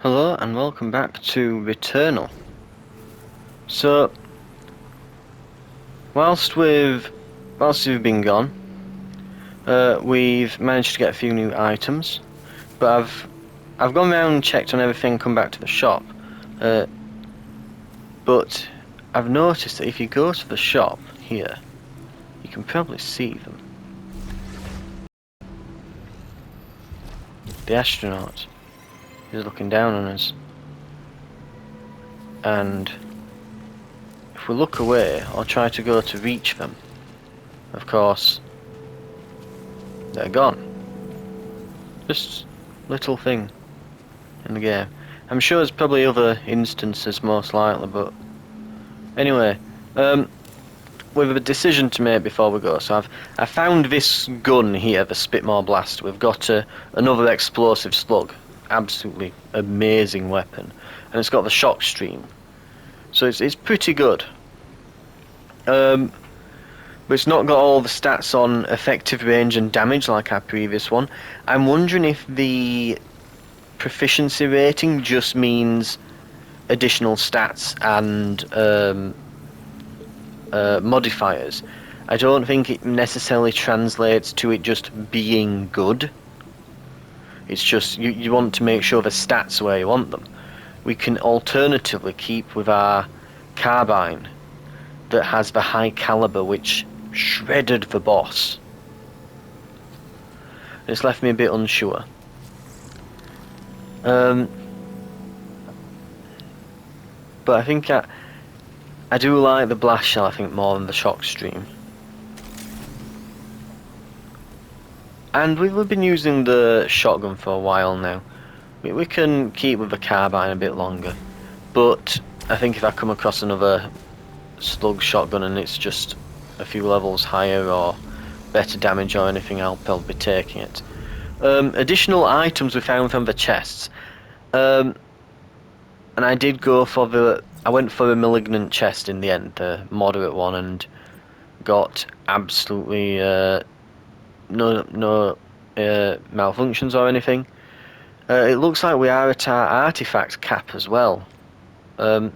Hello and welcome back to Returnal. So, whilst we've been gone, we've managed to get a few new items, but I've gone around and checked on everything and come back to the shop. But I've noticed that if you go to the shop here, you can probably see them. The astronaut is looking down on us, and if we look away or try to go to reach them, of course, they're gone. Just little thing in the game. I'm sure there's probably other instances most likely, but anyway, we've a decision to make before we go. So I found this gun here, the Spitmore Blast. We've got another explosive slug, absolutely amazing weapon, and it's got the shock stream, so it's pretty good. But it's not got all the stats on effective range and damage like our previous one. I'm wondering if the proficiency rating just means additional stats and modifiers. I don't think it necessarily translates to it just being good. It's just you want to make sure the stats are where you want them. We can alternatively keep with our carbine that has the high caliber, which shredded the boss. It's left me a bit unsure. But I think I do like the blast shell, I think, more than the shock stream. And we've been using the shotgun for a while now. We can keep with the carbine a bit longer. But I think if I come across another slug shotgun and it's just a few levels higher or better damage or anything, I'll probably be taking it. Additional items we found from the chests. And I did go for I went for a malignant chest in the end, the moderate one, and got absolutely no malfunctions or anything. It looks like we are at our artifact cap as well. But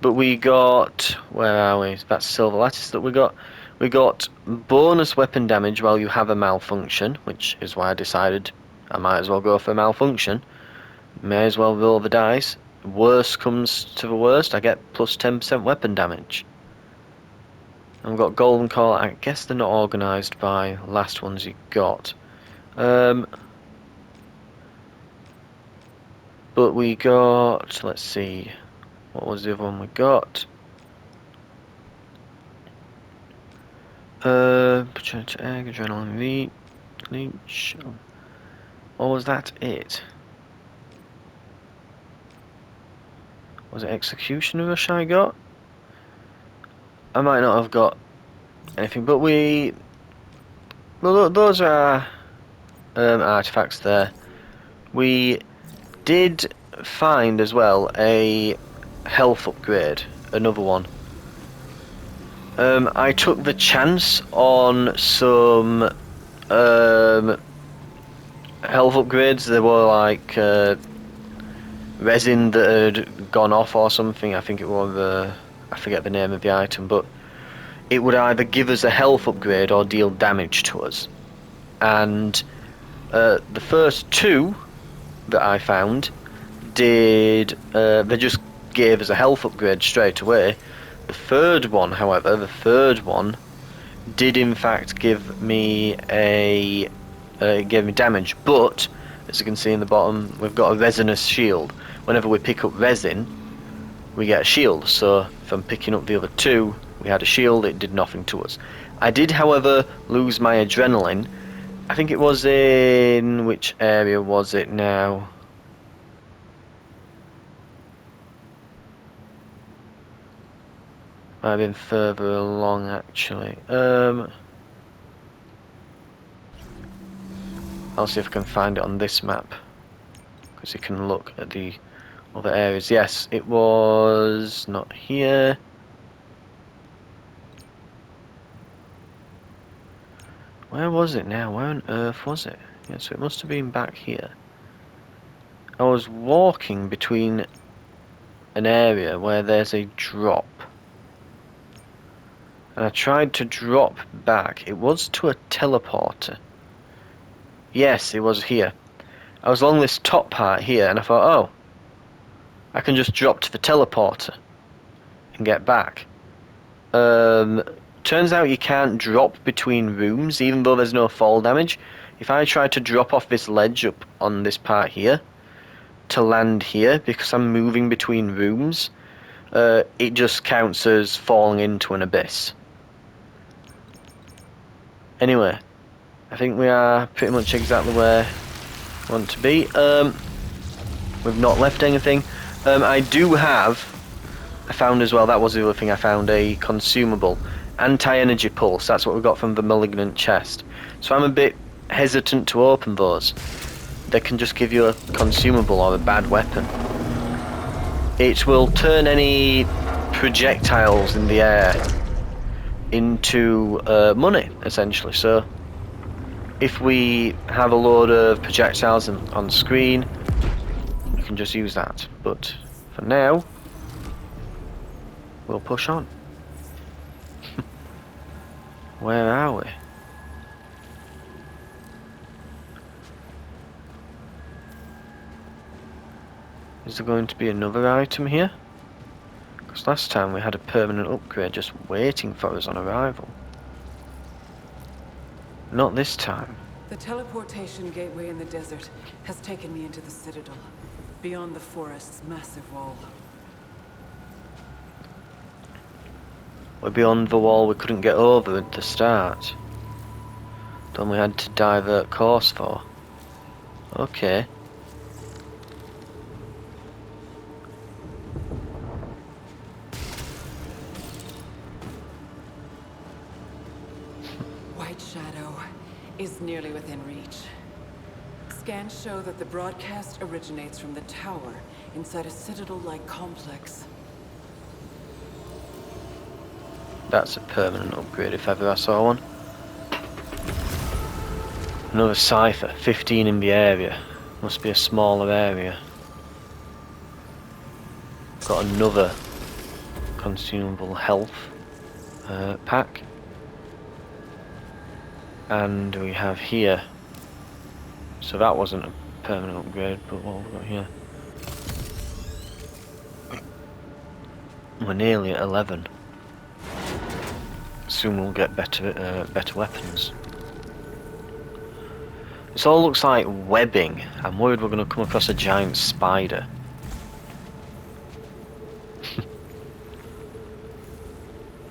we got, where are we? That's silver lattice that we got. We got bonus weapon damage while you have a malfunction, which is why I decided I might as well go for a malfunction. May as well roll the dice. Worst comes to the worst, I get plus 10% weapon damage. And we've got golden call. I guess they're not organised by last ones you got. But we got, let's see, what was the other one we got? Egg, adrenaline, leech. Or was that it? Was it executioner rush I got? I might not have got anything, but well, those are artifacts there. We did find as well a health upgrade, another one. I took the chance on some health upgrades. They were like resin that had gone off or something. I think it was I forget the name of the item, but it would either give us a health upgrade or deal damage to us. And the first two that I found did they just gave us a health upgrade straight away. The third one, however, did in fact give me damage, but as you can see in the bottom, we've got a resinous shield. Whenever we pick up resin, we get a shield. So from picking up the other two, we had a shield. It did nothing to us. I did, however, lose my adrenaline. I think it was in which area was it now? Might have been further along actually. I'll see if I can find it on this map, because you can look at the other areas. Yes, it was not here. Where was it now? Where on earth was it? Yeah, so it must have been back here. I was walking between an area where there's a drop. And I tried to drop back. It was to a teleporter. Yes, it was here. I was along this top part here and I thought, oh, I can just drop to the teleporter and get back. Turns out you can't drop between rooms even though there's no fall damage. If I try to drop off this ledge up on this part here to land here because I'm moving between rooms, it just counts as falling into an abyss. Anyway, I think we are pretty much exactly where we want to be. We've not left anything. I found as well, that was the other thing I found, a consumable. Anti-energy pulse, that's what we got from the malignant chest. So I'm a bit hesitant to open those. They can just give you a consumable or a bad weapon. It will turn any projectiles in the air into money, essentially. So if we have a load of projectiles on screen, we can just use that. But for now, we'll push on. Where are we? Is there going to be another item here? Because last time we had a permanent upgrade just waiting for us on arrival. Not this time. The teleportation gateway in the desert has taken me into the Citadel, beyond the forest's massive wall. We're beyond the wall we couldn't get over at the start. The one we had to divert course for. Okay. White Shadow is nearly within reach. Scans show that the broadcast originates from the tower inside a Citadel-like complex. That's a permanent upgrade if ever I saw one. Another cipher, 15 in the area. Must be a smaller area. Got another consumable health pack. And we have here. So that wasn't a permanent upgrade, but what have we got here? We're nearly at 11. Soon we'll get better weapons. This all looks like webbing. I'm worried we're going to come across a giant spider.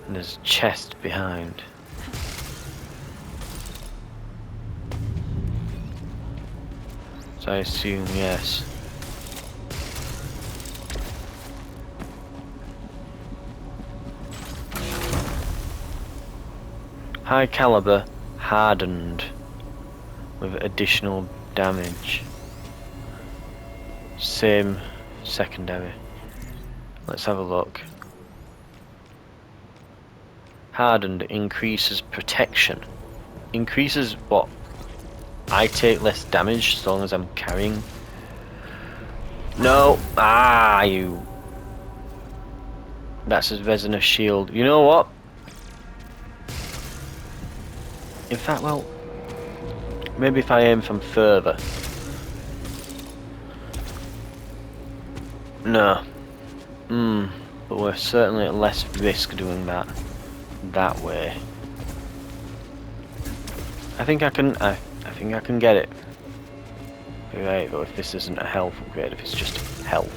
And there's a chest behind. So I assume yes. High caliber, hardened, with additional damage. Same secondary. Let's have a look. Hardened increases protection. Increases what? I take less damage as long as I'm carrying. No! Ah, you. That's a resonant shield. You know what? In fact, well, maybe if I aim from further. No. But we're certainly at less risk doing that way. I think I can get it. Right, though, if this isn't a health upgrade, if it's just health.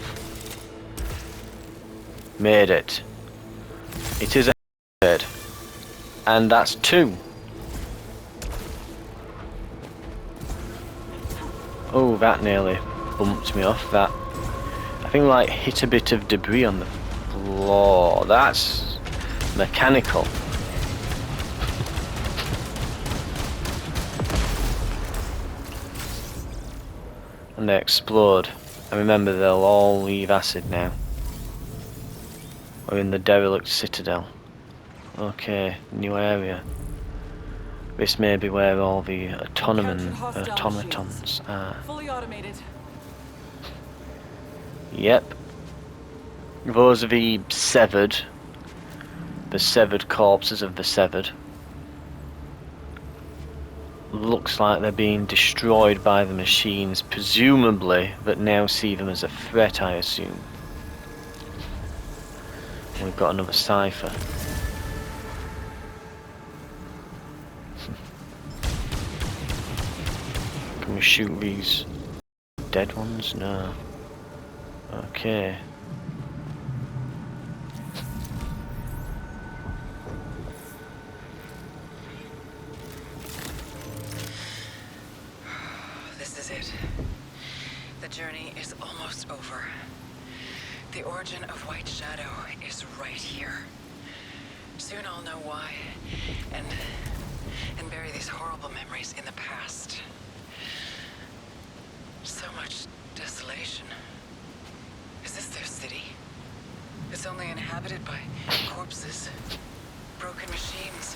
Made it. It is a upgrade. And that's 2. Oh, that nearly bumped me off. That, I think, like hit a bit of debris on the floor. That's mechanical. And they explode. And remember, they'll all leave acid now. We're in the derelict citadel. Okay, new area. This may be where all the automatons are. Fully automated. Yep. Those are the severed corpses of the severed. Looks like they're being destroyed by the machines, presumably, that now see them as a threat, I assume. We've got another cipher. Can we shoot these dead ones? No. Okay. This is it. The journey is almost over. The origin of White Shadow is right here. Soon I'll know why, and bury these horrible memories in the past. So much desolation. Is this their city? It's only inhabited by corpses, broken machines.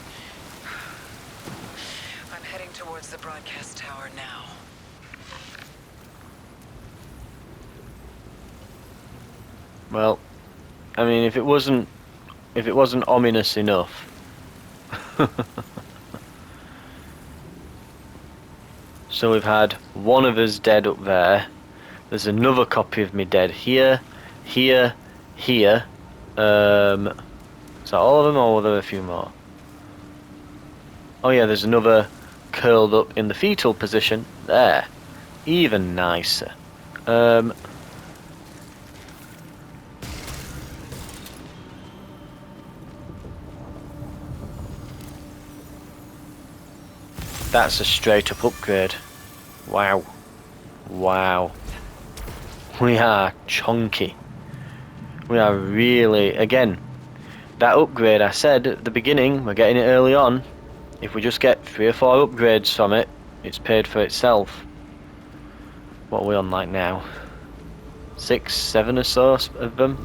I'm heading towards the broadcast tower now. Well, I mean, if it wasn't ominous enough. So we've had one of us dead up there. There's another copy of me dead here, here, here. Is that all of them, or were there a few more? Oh yeah, there's another curled up in the fetal position there. Even nicer. That's a straight up upgrade. Wow. Wow. We are chunky. We are really, again, that upgrade I said at the beginning, we're getting it early on. If we just get 3 or 4 upgrades from it, it's paid for itself. What are we on like now? 6, 7 or so of them?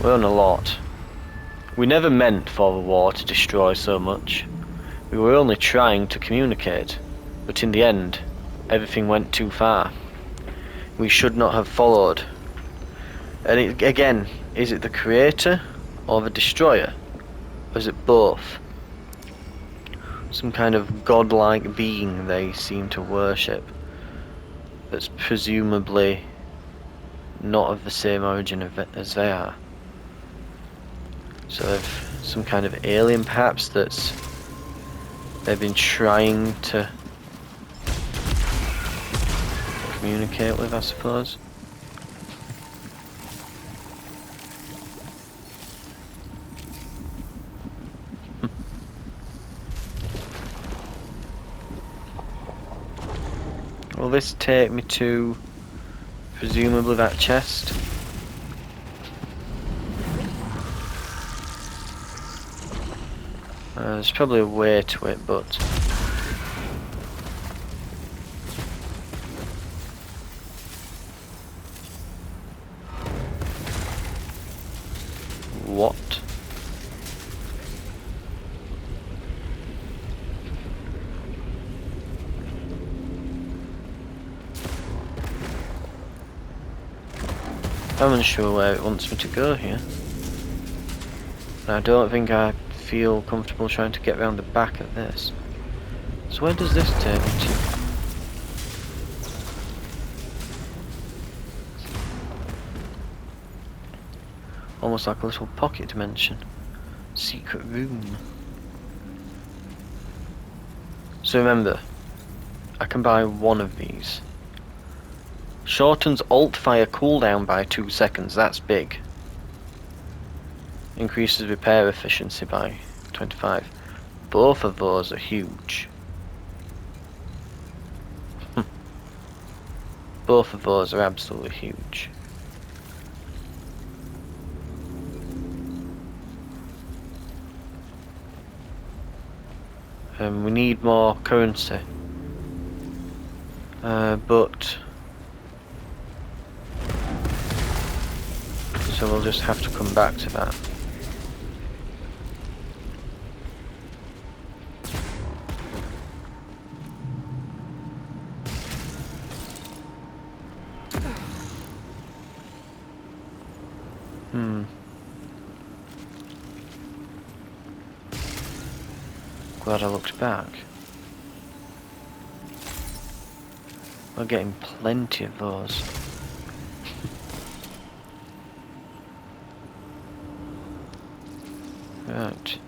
We're on a lot. We never meant for the war to destroy so much. We were only trying to communicate, but in the end, everything went too far. We should not have followed. And again, is it the creator or the destroyer? Or is it both? Some kind of godlike being they seem to worship, that's presumably not of the same origin as they are. So they've some kind of alien perhaps they've been trying to communicate with, I suppose. Will this take me to presumably that chest? There's probably a way to it, but what? I'm unsure where it wants me to go here. I don't think I feel comfortable trying to get around the back of this. So where does this take me to? Almost like a little pocket dimension. Secret room. So remember, I can buy one of these. Shortens alt fire cooldown by 2 seconds, that's big. Increases repair efficiency by 25. Both of those are huge. Both of those are absolutely huge. We need more currency. But so we'll just have to come back to that. Glad I looked back. We're getting plenty of those. Right.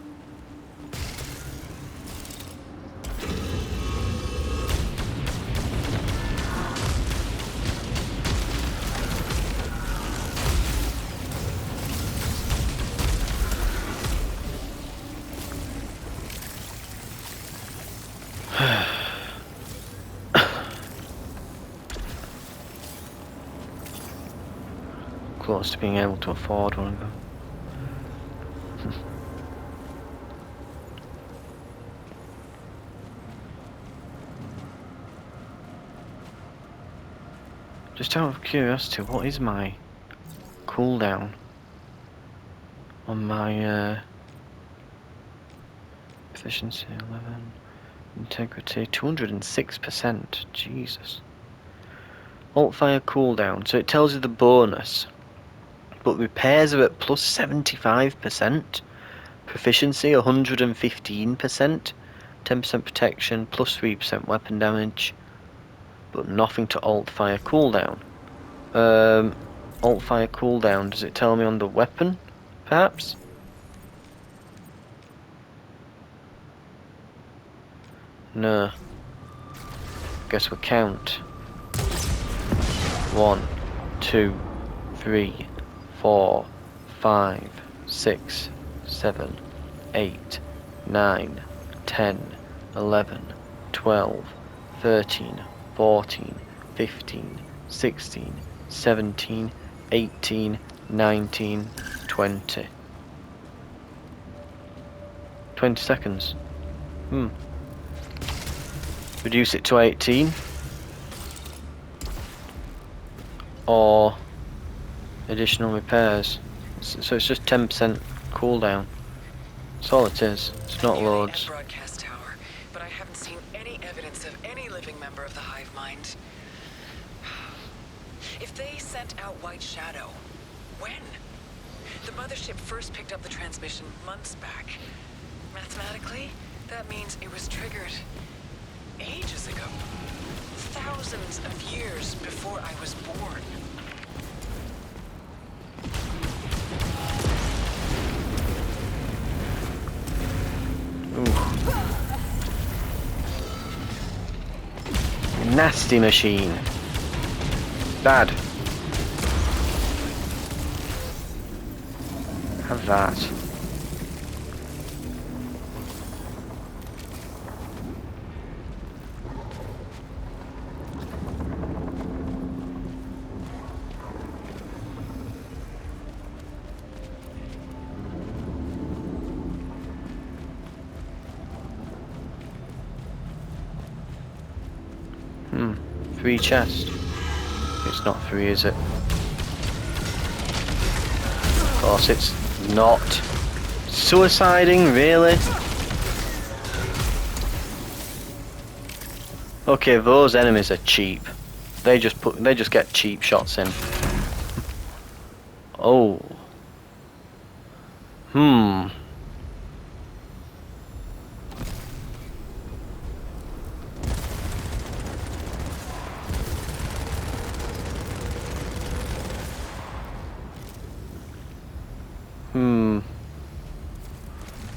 Close to being able to afford one of them. Just out of curiosity, what is my cooldown on my efficiency 11, integrity 206%. Jesus. Alt fire cooldown, so it tells you the bonus, but repairs are at plus 75%, proficiency 115%, 10% protection, plus 3% weapon damage, but nothing to alt fire cooldown. Alt fire cooldown, does it tell me on the weapon, perhaps? No. Guess we'll count. 1, 2, 3, 4, 5, 6, 7, 8, 9, 10, 11, 12, 13, 14, 15, 16, 17, 18, 19, 20. 20 seconds. Reduce it to 18. Or additional repairs. So it's just 10% cooldown. That's all it is. It's not loads. Broadcast tower, but I haven't seen any evidence of any living member of the hive mind. If they sent out White Shadow, when? The mothership first picked up the transmission months back. Mathematically, that means it was triggered ages ago. Thousands of years before I was born. Ooh. Nasty machine. Bad. Have that. Free chest. It's not free, is it? Of course it's not. Suiciding, really? Okay, those enemies are cheap. They just get cheap shots in. Oh.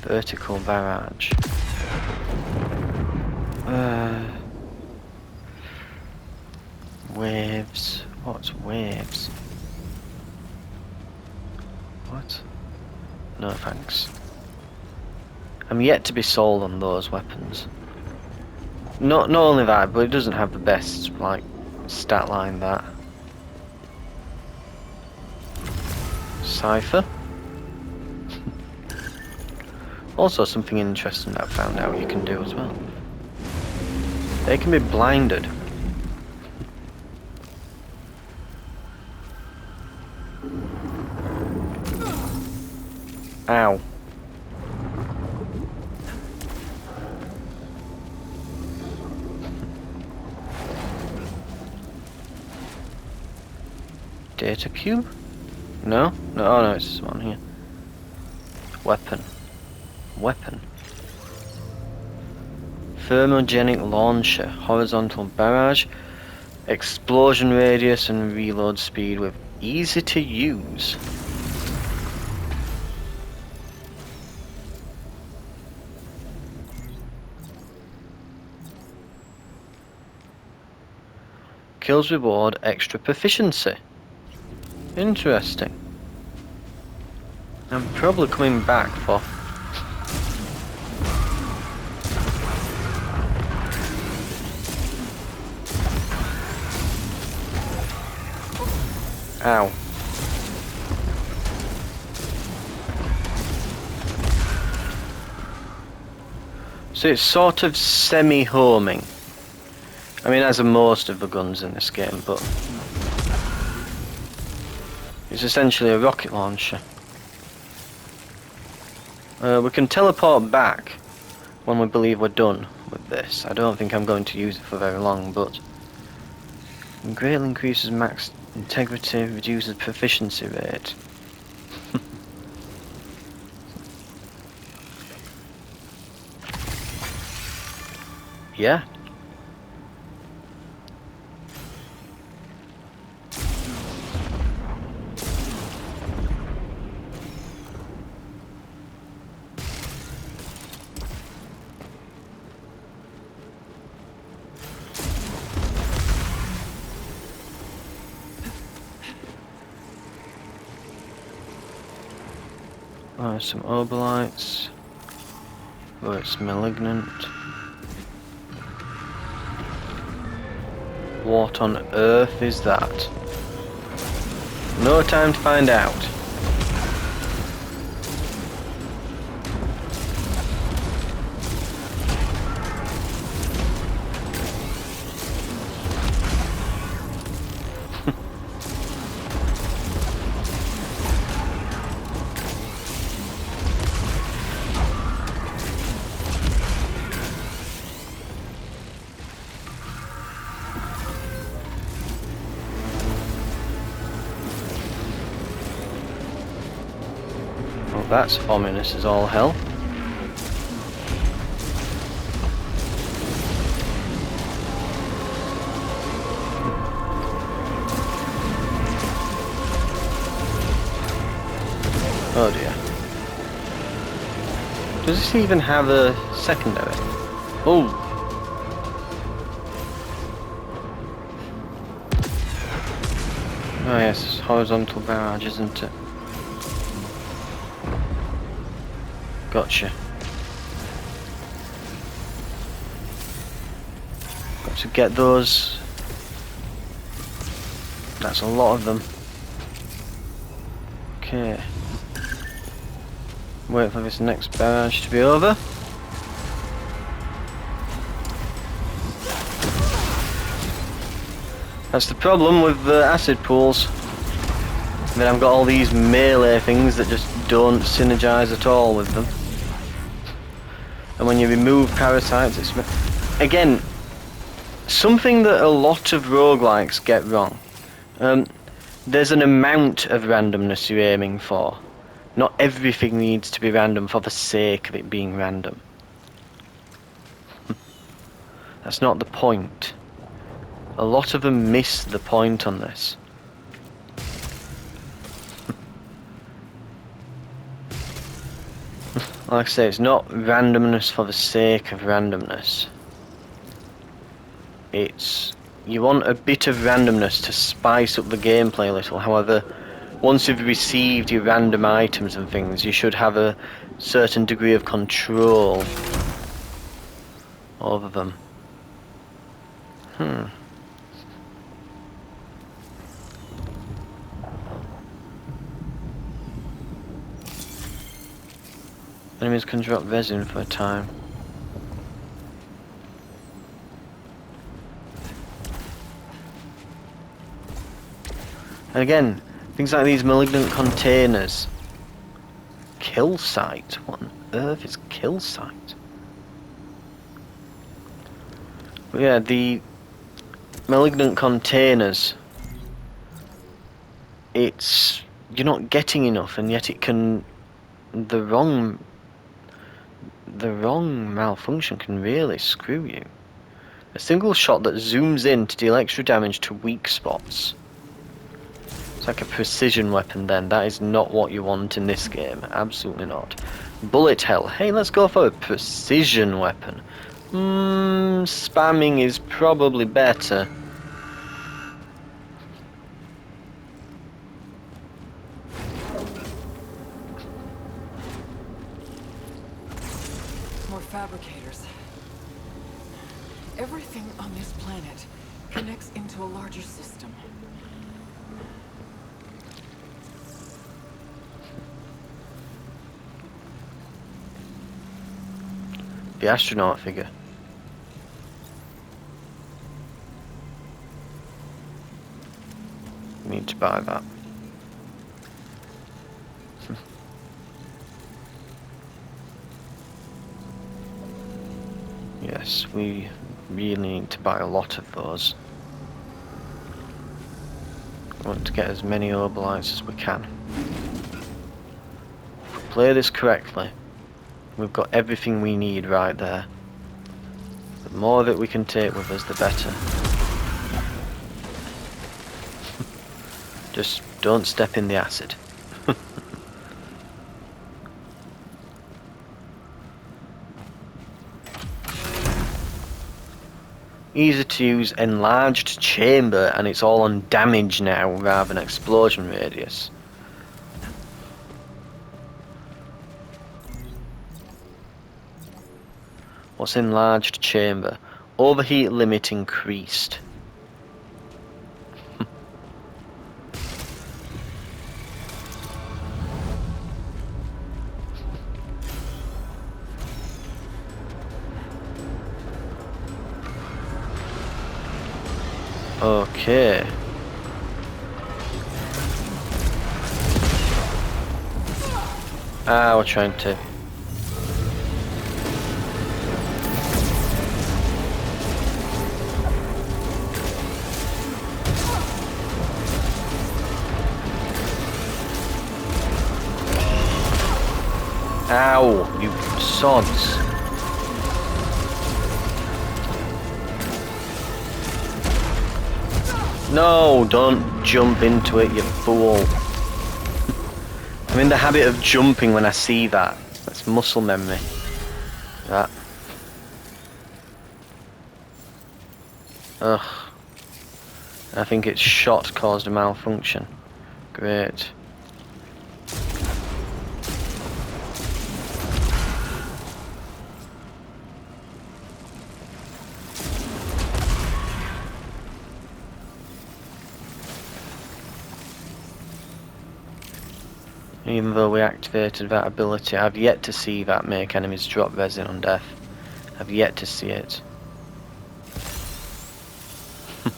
Vertical barrage. Waves. What's waves? What? No thanks. I'm yet to be sold on those weapons. Not only that, but it doesn't have the best, like, stat line that. Cipher. Also something interesting that I found out you can do as well. They can be blinded. Ow. Data cube? No? No, oh no, it's this one here. Weapon. Weapon. Thermogenic launcher. Horizontal barrage. Explosion radius and reload speed with easy to use. Kills reward extra proficiency. Interesting. I'm probably coming back for... Ow. So it's sort of semi-homing. I mean, as are most of the guns in this game, but... It's essentially a rocket launcher. We can teleport back when we believe we're done with this. I don't think I'm going to use it for very long, but... It greatly increases max integrity, reduces proficiency rate. Yeah. Oh, some obolites. Oh, it's malignant. What on earth is that? No time to find out. Well, that's ominous as all hell. Oh dear. Does this even have a secondary? Oh! Oh yes, it's horizontal barrage, isn't it? Gotcha. Got to get those. That's a lot of them. Okay. Wait for this next barrage to be over. That's the problem with the acid pools. Then I've got all these melee things that just don't synergize at all with them. And when you remove parasites, it's... Again, something that a lot of roguelikes get wrong. There's an amount of randomness you're aiming for. Not everything needs to be random for the sake of it being random. That's not the point. A lot of them miss the point on this. Like I say, it's not randomness for the sake of randomness. It's... You want a bit of randomness to spice up the gameplay a little. However, once you've received your random items and things, you should have a certain degree of control over them. Enemies can drop resin for a time. And again, things like these malignant containers. Kill site? What on earth is kill site? But yeah, the malignant containers. It's you're not getting enough, and yet it can the wrong malfunction can really screw you. A single shot that zooms in to deal extra damage to weak spots. It's like a precision weapon then. That is not what you want in this game. Absolutely not. Bullet hell. Hey, let's go for a precision weapon. Spamming is probably better. More fabricators. Everything on this planet connects into a larger system. The astronaut figure. Need to buy that. Yes, we really need to buy a lot of those. We want to get as many obolites as we can. If we play this correctly, we've got everything we need right there. The more that we can take with us, the better. Just don't step in the acid. Easy to use enlarged chamber, and it's all on damage now rather than explosion radius. What's enlarged chamber? Overheat limit increased. Okay. We're trying to. Ow, you sods. No, don't jump into it, you fool. I'm in the habit of jumping when I see that. That's muscle memory. That. Ugh. I think its shot caused a malfunction. Great. Even though we activated that ability, I've yet to see that make enemies drop resin on death. I've yet to see it. You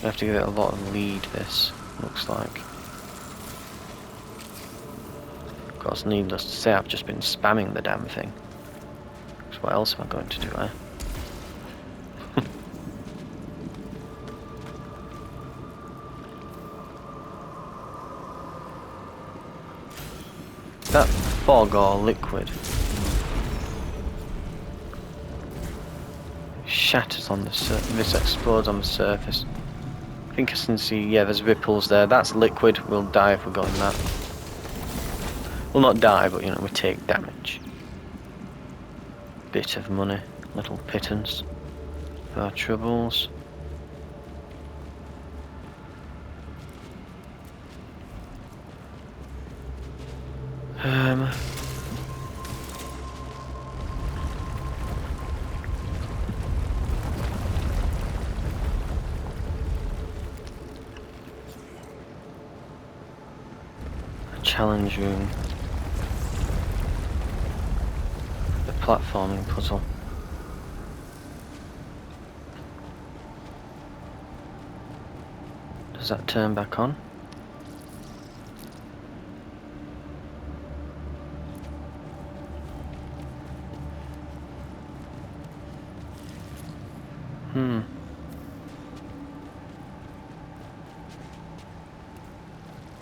have to give it a lot of lead, this looks like. Of course, needless to say, I've just been spamming the damn thing. So what else am I going to do, eh? That fog or liquid shatters on the surface. This explodes on the surface. I think I can see, yeah, there's ripples there. That's liquid. We'll die if we go in that. We'll not die, but you know, we take damage. Bit of money, little pittance for our troubles. Challenge room. The platforming puzzle. Does that turn back on?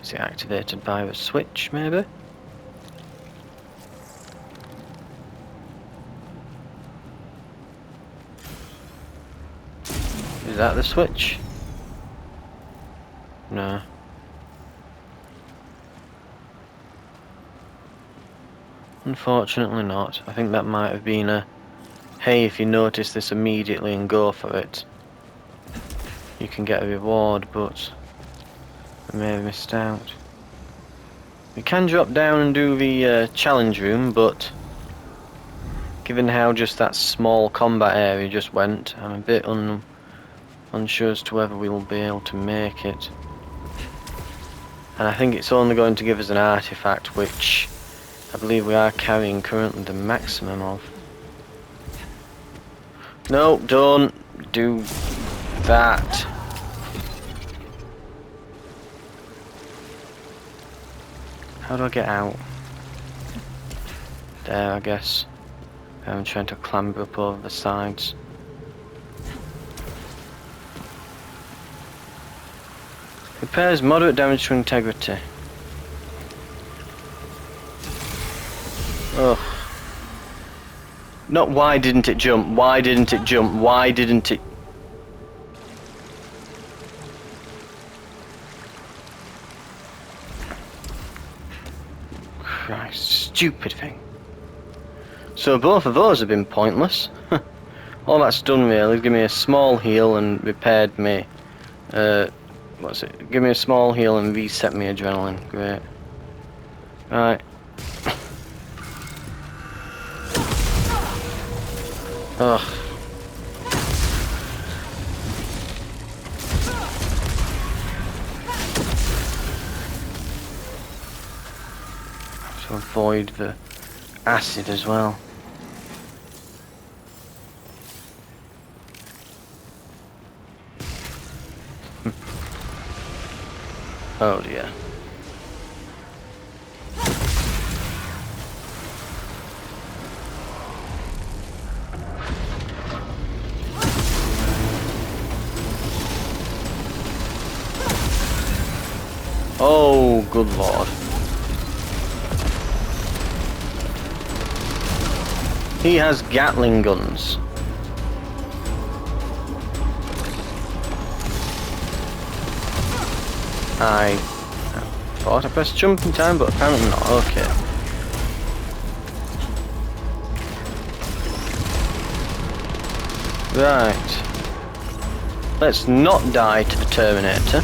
Is it activated by a switch, maybe? Is that the switch? No. Unfortunately not. I think that might have been a, hey, if you notice this immediately and go for it, you can get a reward, but I may have missed out. We can drop down and do the challenge room, but given how just that small combat area just went, I'm a bit unsure as to whether we will be able to make it. And I think it's only going to give us an artifact, which I believe we are carrying currently the maximum of. No, don't do that. How do I get out? There, I guess. I'm trying to clamber up over the sides. Repairs moderate damage to integrity. Ugh. Not why didn't it jump? Why didn't it jump? Why didn't it? Christ, stupid thing. So both of those have been pointless. All that's done really is give me a small heal and repaired me. What's it? Give me a small heal and reset me adrenaline. Great. Right. Ugh. To avoid the acid as well. Oh dear. Oh, good lord. He has Gatling guns. I thought I pressed jump in time, but apparently not. Okay. Right. Let's not die to the Terminator.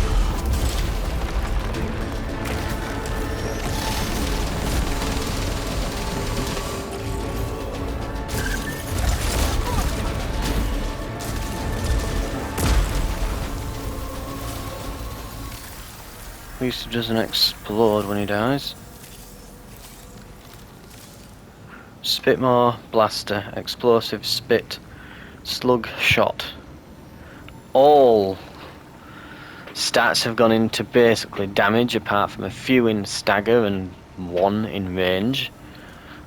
At least it doesn't explode when he dies. Spitmore blaster, explosive spit, slug shot. All stats have gone into basically damage, apart from a few in stagger and one in range.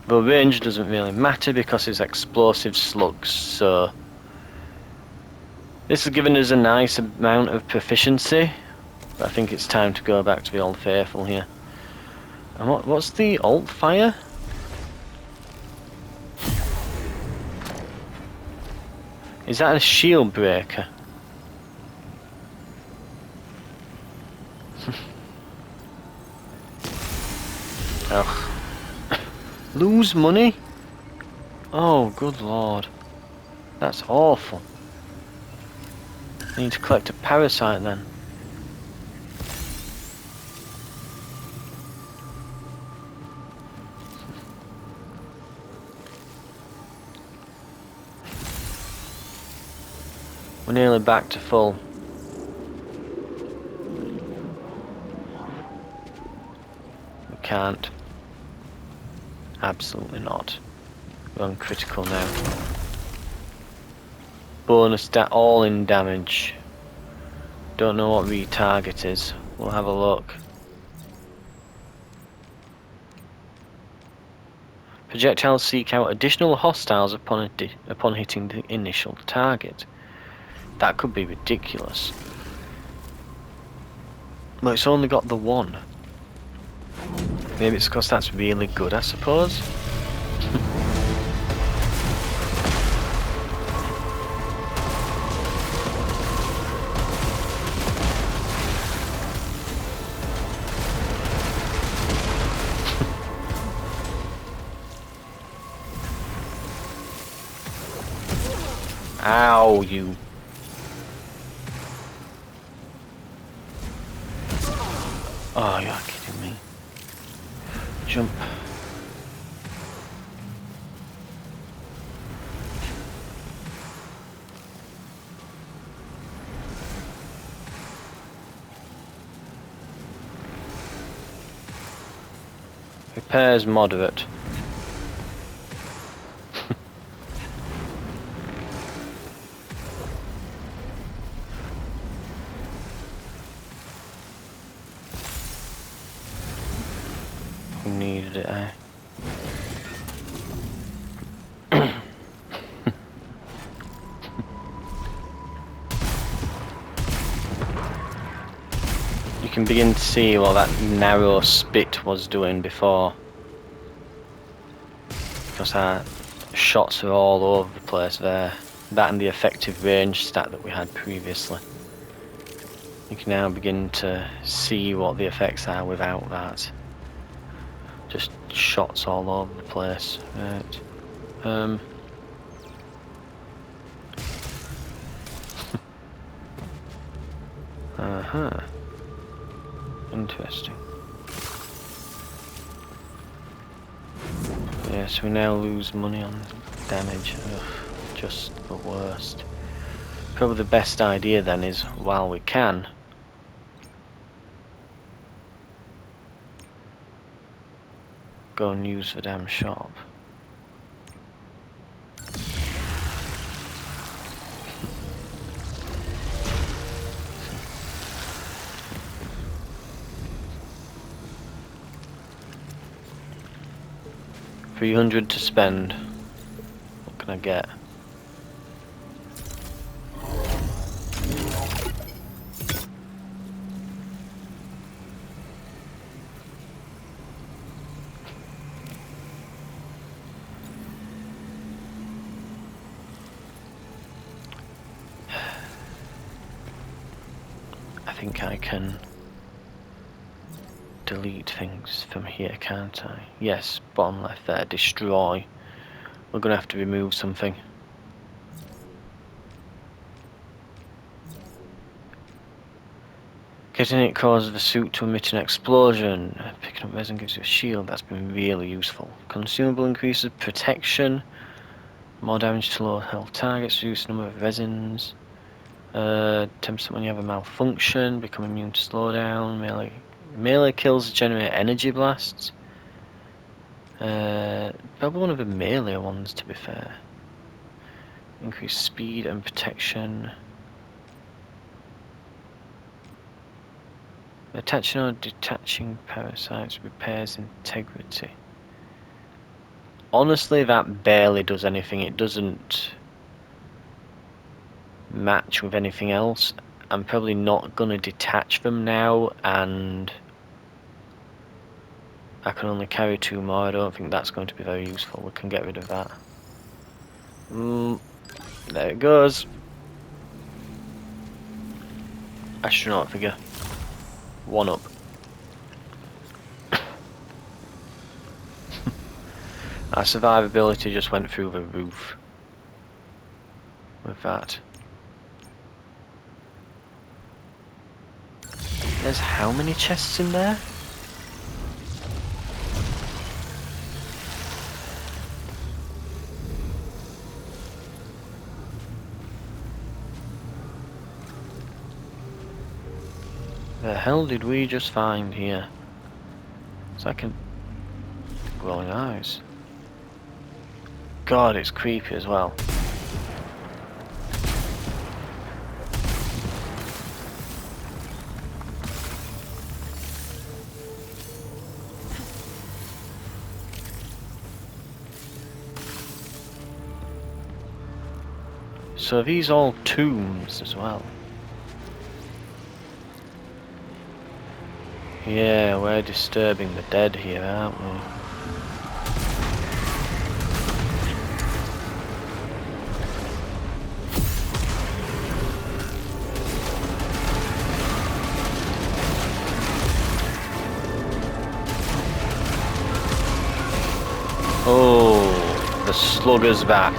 But range doesn't really matter because it's explosive slugs, so this has given us a nice amount of proficiency. But I think it's time to go back to the Old Faithful here. And what's the alt fire? Is that a shield breaker? Ugh. Lose money? Oh, good lord. That's awful. I need to collect a parasite then. We're nearly back to full. We can't. Absolutely not. We're on critical now. Bonus all in damage. Don't know what retarget is. We'll have a look. Projectiles seek out additional hostiles upon hitting the initial target. That could be ridiculous. Well, it's only got the one. Maybe it's because that's really good, I suppose. Ow, you. Oh, you're kidding me. Jump. Repairs moderate. Who needed it, eh? You can begin to see what that narrow spit was doing before. Because our shots are all over the place there. That and the effective range stat that we had previously. You can now begin to see what the effects are without that. Just shots all over the place. Right. Uh-huh. Interesting. Yes, we now lose money on damage. Ugh, just the worst. Probably the best idea then is, while we can, go and use the damn shop. $300 to spend. What can I get? I think I can delete things from here, can't I? Yes, bottom left there, destroy. We're gonna have to remove something. Getting it causes the suit to emit an explosion. Picking up resin gives you a shield. That's been really useful. Consumable increases protection. More damage to low health targets. Reduce the number of resins. 10% when you have a malfunction. Become immune to slowdown. Melee kills generate energy blasts. Probably one of the melee ones, to be fair. Increase speed and protection. Attaching or detaching parasites repairs integrity. Honestly, that barely does anything. It doesn't match with anything else. I'm probably not going to detach them now, and I can only carry 2 more. I don't think that's going to be very useful. We can get rid of that. There it goes. Astronaut figure. 1 up. Our survivability just went through the roof with that. There's how many chests in there? The hell did we just find here? It's like a glowing eyes. God, it's creepy as well. So are these all tombs as well? Yeah, we're disturbing the dead here, aren't we? Oh, the slugger's back.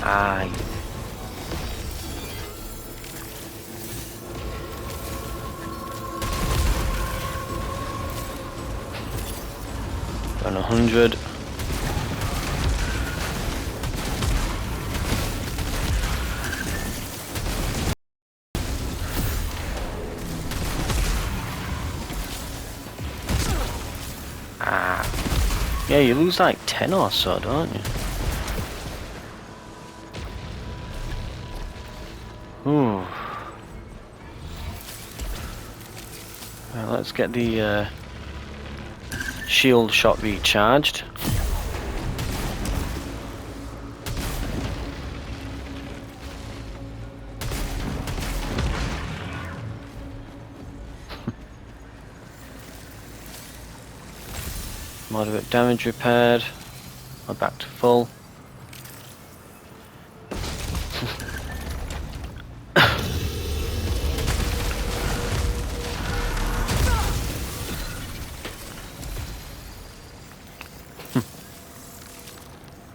Aye. Run 100. Ah. Yeah, you lose like 10 or so, don't you? Ooh. Well, let's get the shield shot recharged. Moderate damage repaired. We're back to full.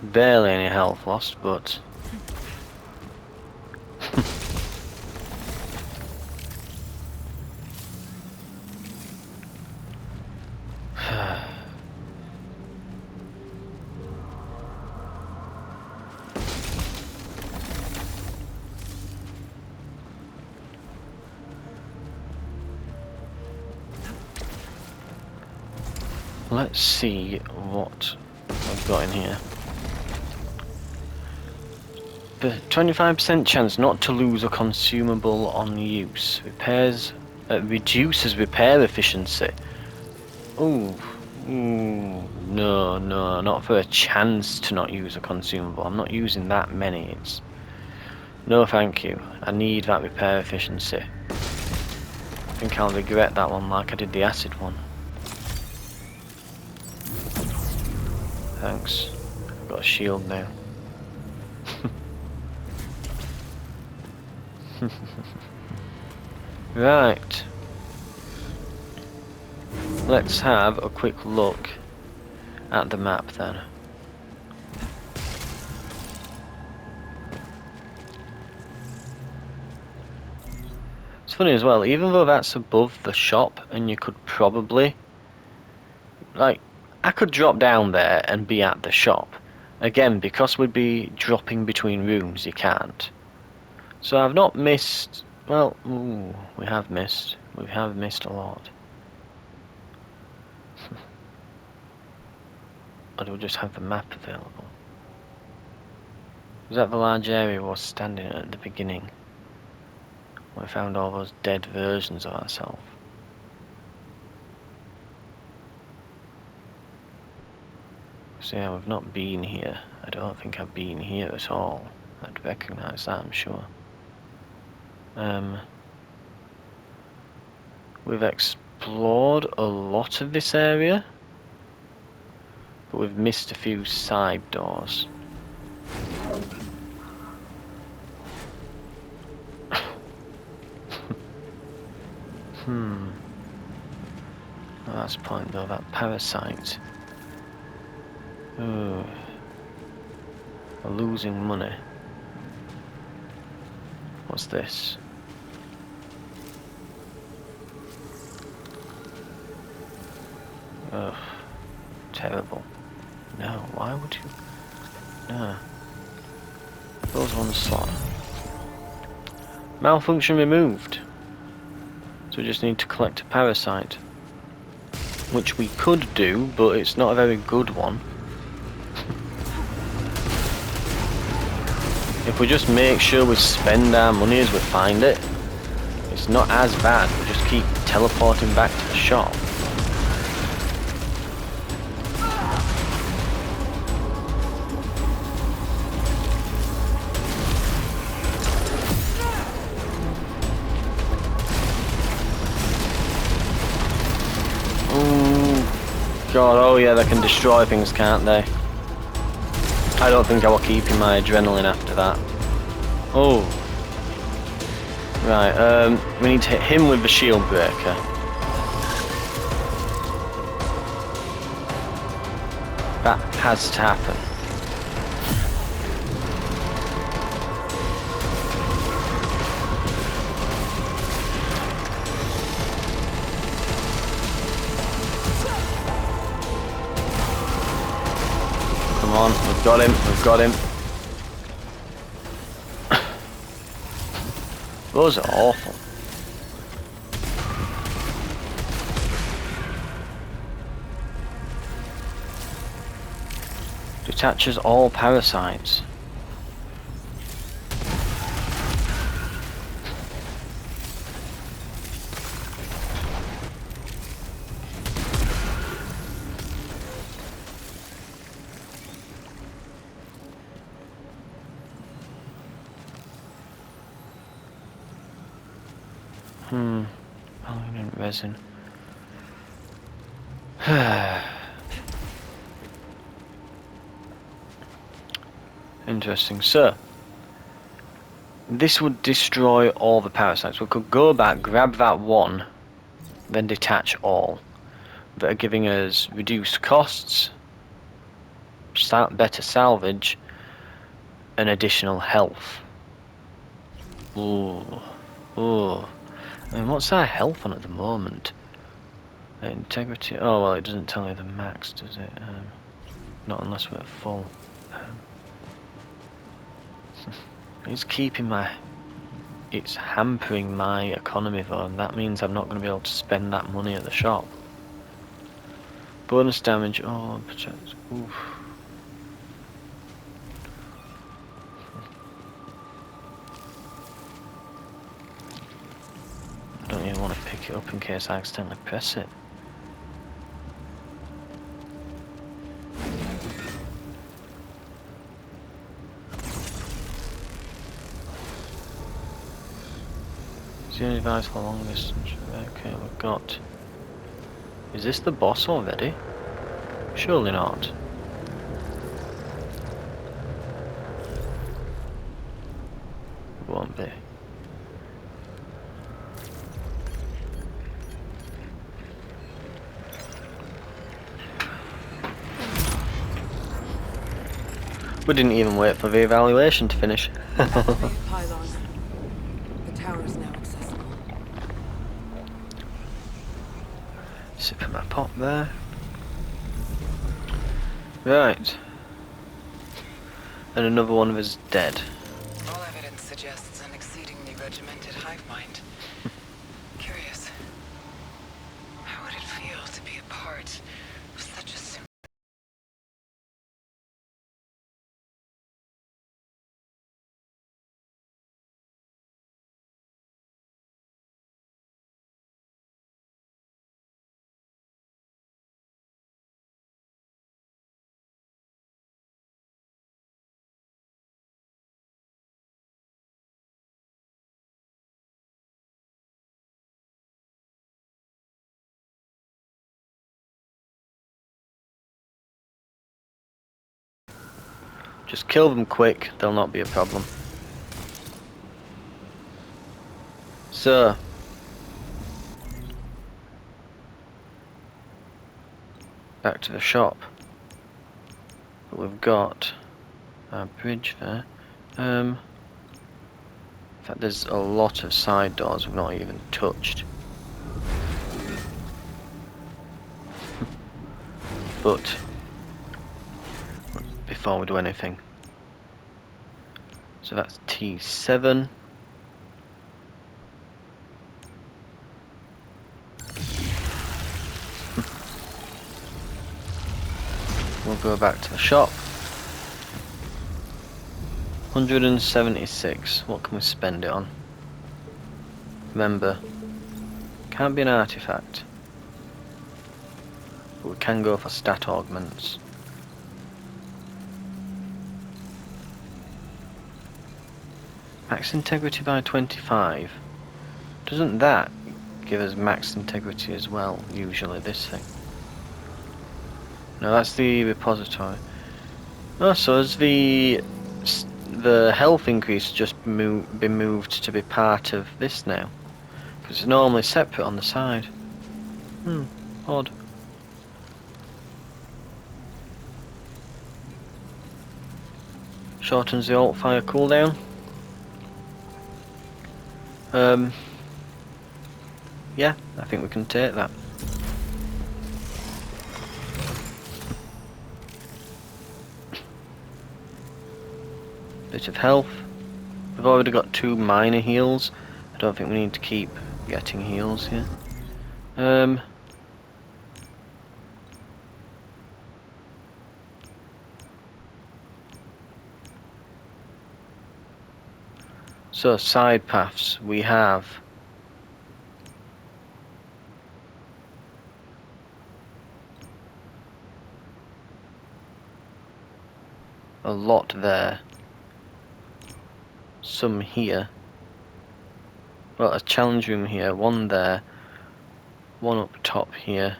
Barely any health lost, but let's see what I've got in here. 25% chance not to lose a consumable on use. Reduces repair efficiency. Ooh, no, not for a chance to not use a consumable. I'm not using that many. It's no, thank you. I need that repair efficiency. I think I'll regret that one, like I did the acid one. Thanks. I've got a shield now. Right. Let's have a quick look at the map then. It's funny as well, even though that's above the shop and you could probably, like, I could drop down there and be at the shop. Again, because we'd be dropping between rooms, you can't. So I've not missed, well, ooh, we have missed a lot. Or do we just have the map available? Was that the large area we was standing at the beginning? We found all those dead versions of ourselves. So yeah, we've not been here. I don't think I've been here at all. I'd recognise that, I'm sure. We've explored a lot of this area, but we've missed a few side doors. Well, that's the point though, that parasite. Ooh. We're losing money. What's this? Ugh. Terrible. No, why would you? No. Those on the slot. Malfunction removed. So we just need to collect a parasite. Which we could do, but it's not a very good one. If we just make sure we spend our money as we find it, It's not as bad, we just keep teleporting back to the shop. Oh god, oh yeah, they can destroy things, can't they? I don't think I will keep in my adrenaline after that. Oh. Right, we need to hit him with the shield breaker. That has to happen. Come on, we've got him, we've got him. Those are awful. Detaches all parasites. Aluminum resin. Interesting. So, this would destroy all the parasites. We could go back, grab that one, then detach all. That are giving us reduced costs, better salvage, and additional health. Ooh. Ooh. I mean, what's our health on at the moment? Integrity. Oh well, it doesn't tell you the max, does it? Not unless we're at full. It's keeping my. It's hampering my economy though, and that means I'm not going to be able to spend that money at the shop. Bonus damage. Oh, protect. Oof. I don't even want to pick it up in case I accidentally press it. It's the only device for long distance. Okay, we've got. Is this the boss already? Surely not. It won't be. We didn't even wait for the evaluation to finish. Pylon. The tower is now accessible. Sip of my pop there. Right. And another one of us dead. All evidence suggests an exceedingly regimented hive mind. Curious. How would it feel to be a part of such a simple... Just kill them quick, they'll not be a problem. So, back to the shop. But we've got our bridge there. In fact, there's a lot of side doors we've not even touched. But before we do anything, so that's T7. We'll go back to the shop. 176. What can we spend it on? Remember, can't be an artifact. But we can go for stat augments. Max integrity by 25. Doesn't that give us max integrity as well, usually, this thing? No, that's the repository. Oh, so has the health increase just been moved to be part of this now? Because it's normally separate on the side. Odd. Shortens the alt fire cooldown. Yeah, I think we can take that. Bit of health. We've already got 2 minor heals. I don't think we need to keep getting heals here. So side paths, we have a lot there. Some here. Well, a challenge room here, one there, one up top here.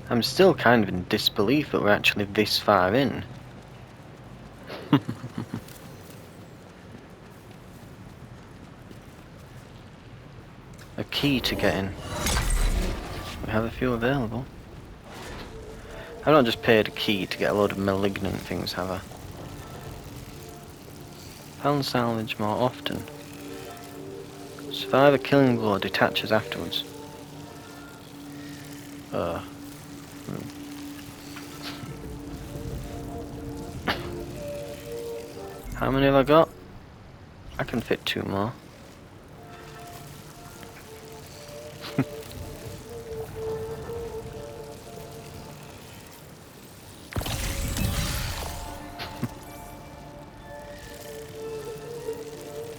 I'm still kind of in disbelief that we're actually this far in. A key to get in. We have a few available. I've not just paid a key to get a load of malignant things, have I? Found salvage more often. Survive a killing blow, detaches afterwards. How many have I got? I can fit 2 more.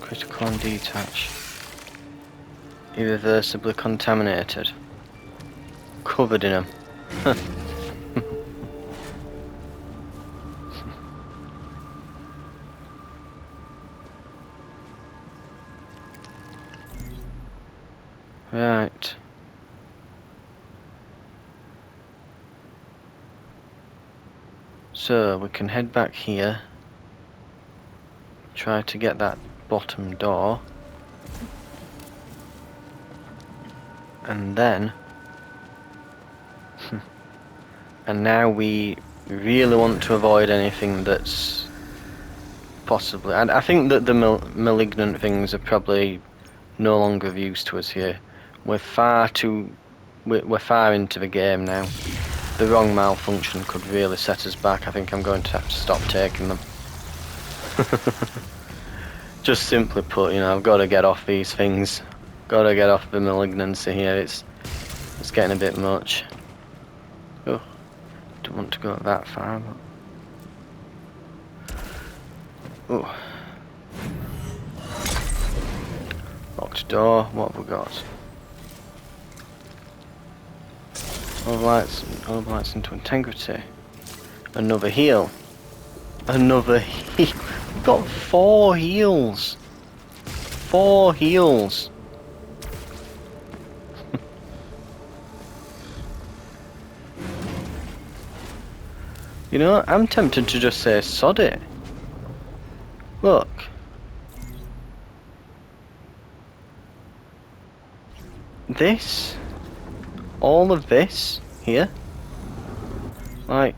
Critical and detach. Irreversibly contaminated. Covered in them. Right. So we can head back here. Try to get that bottom door. And then... and now we really want to avoid anything that's possibly... and I think that the malignant things are probably no longer of use to us here. We're far into the game now. The wrong malfunction could really set us back. I think I'm going to have to stop taking them. Just simply put, you know, I've got to get off these things. Got to get off the malignancy here. It's getting a bit much. Oh, don't want to go that far. But... oh. Locked door. What have we got? Overlights into integrity. Another heal. Another heal. We've got 4 heals. 4 heals. You know, I'm tempted to just say sod it. Look. This. All of this here. Like.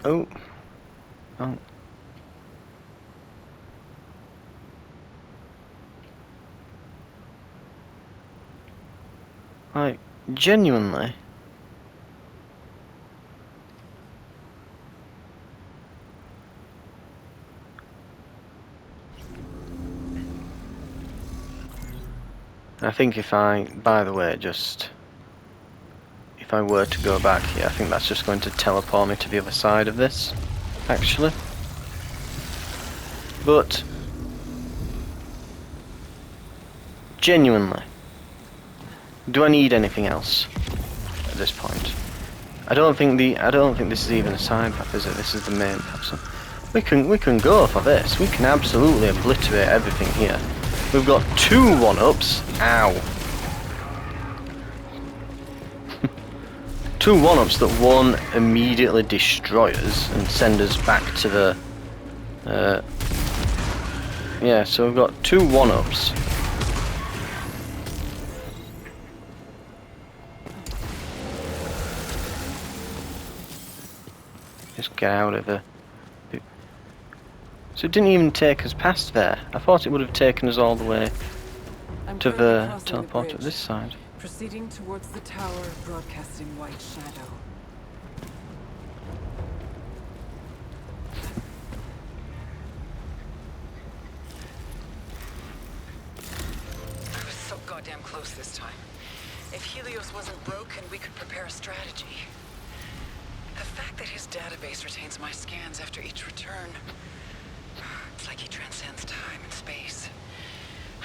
Oh. Oh. Like, genuinely. I think if I, by the way, if I were to go back here, I think that's just going to teleport me to the other side of this, actually. But genuinely, do I need anything else at this point? I don't think this is even a side path, is it? This is the main path. So we can go for this. We can absolutely obliterate everything here. We've got 2 1-ups. Ow. 2 1-ups that one immediately destroy us and send us back to the yeah, so we've got 2 1-ups. Just get out of the... So it didn't even take us past there. I thought it would have taken us all the way to the teleport at this side. Proceeding towards the tower, broadcasting white shadow. I was so goddamn close this time. If Helios wasn't broken, we could prepare a strategy. The fact that his database retains my scans after each return, it's like he transcends time and space.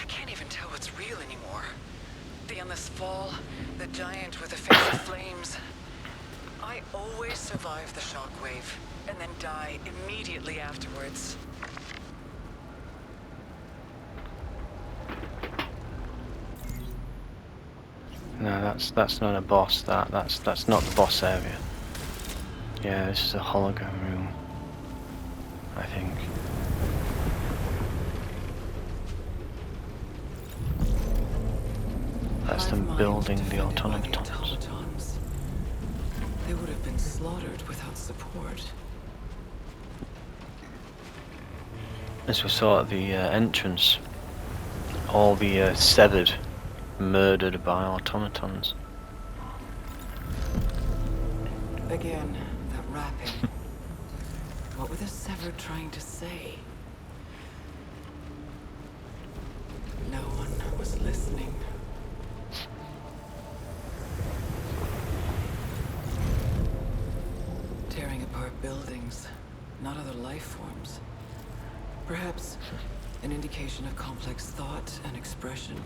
I can't even tell what's real anymore. The endless fall, the giant with a face of flames. I always survive the shockwave, and then die immediately afterwards. No, that's not a boss. That's not the boss area. Yeah, this is a hologram room, I think. That's them building the automatons. They would have been slaughtered without support. This was sort of the entrance. All the severed, murdered by automatons. Again, that rapping. What were the severed trying to say? No one was listening. Tearing apart buildings, not other life forms. Perhaps an indication of complex thought and expression.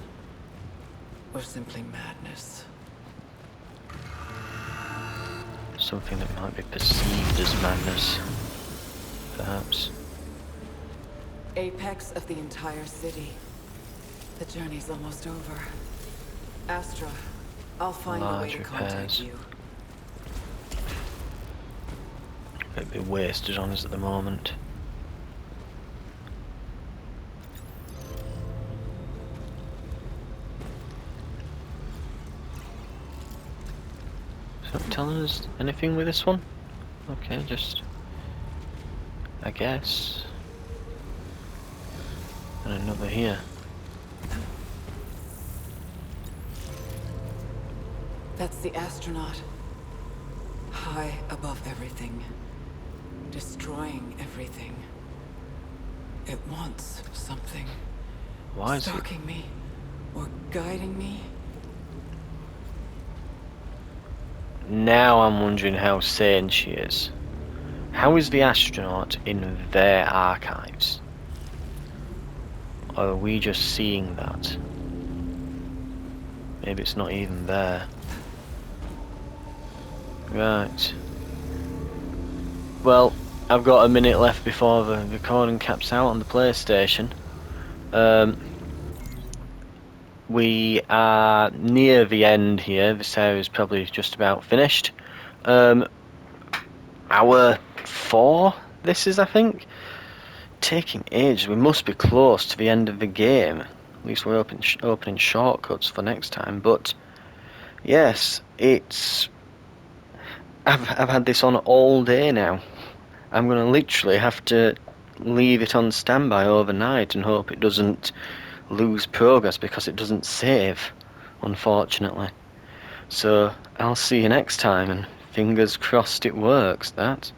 Or simply madness. Something that might be perceived as madness, perhaps. Apex of the entire city. The journey's almost over. Astra, I'll find a way Large to repairs. contact you. It'd be wasted on us at the moment. So telling us anything with this one? Okay, just I guess. And another here. That's the astronaut. High above everything. Destroying everything. It wants something. Why is it? Stalking me. Or guiding me. Now I'm wondering how sane she is. How is the astronaut in their archives? Or are we just seeing that? Maybe it's not even there. Right. Well, I've got a minute left before the recording caps out on the PlayStation. We are near the end here. This area is probably just about finished. Hour 4, this is, I think. Taking ages. We must be close to the end of the game. At least we're opening shortcuts for next time. But yes, it's. I've had this on all day now. I'm gonna literally have to leave it on standby overnight and hope it doesn't lose progress because it doesn't save, unfortunately. So I'll see you next time, and fingers crossed it works, that.